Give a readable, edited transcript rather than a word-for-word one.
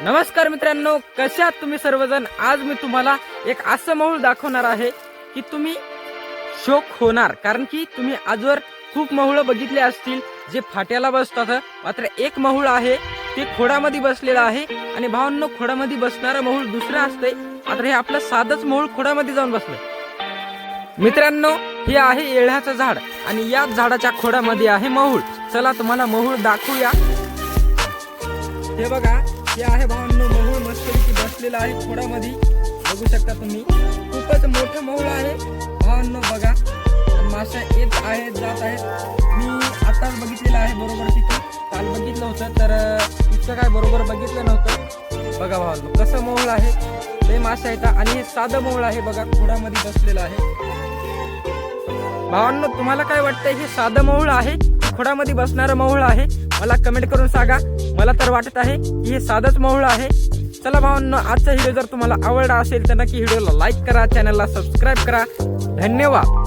नमस्कार मित्रांनो, कसे आहात तुम्ही सर्वजण। आज मी तुम्हाला एक असं मऊळ दाखवणार आहे की तुम्ही शॉक होणार, कारण की तुम्ही आजवर खूप मऊळ बघितले असतील जे फाट्याला बसतात, मात्र एक मऊळ आहे ते खोडामध्ये बसलेलं आहे। आणि भावांनो, खोडामध्ये बसणारं मऊळ दुसरं असते, मात्र हे आपलं साधंच मऊळ खोडामध्ये जाऊन बसलं। मित्रांनो, हे आहे एळ्याचं झाड आणि या झाडाच्या खोडामध्ये आहे मऊळ। चला तुम्हाला मऊळ दाखवूया। हे बघा, हे आहे भावांनो मऊळ, मस्तपैकी बसलेला आहे खोडामध्ये, बघू शकता तुम्ही। खूपच मोठं मऊळ आहे भावांनो, बघा मासे येत आहेत जात आहेत। मी आताच बघितलेलं आहे बरोबर, तिथे काल बघितलं होतं तर इतकं काय बरोबर बघितलं नव्हतं। बघा भावांनो कसं मऊळ आहे, ते मासे आहेत आणि हे साधं मऊळ आहे, बघा खोडामध्ये बसलेलं आहे। भावांनो, तुम्हाला काय वाटतंय, हे साधं मऊळ आहे खोडामध्ये बसणारं मऊळ आहे? मला कमेंट करून सांगा। मला तर वाटत आहे की हे साधंच मऊळ आहे। चला भावांनो, आजचा व्हिडिओ जर तुम्हाला आवडला असेल तर नक्की व्हिडिओला लाईक करा, चॅनलला सबस्क्राईब करा। धन्यवाद।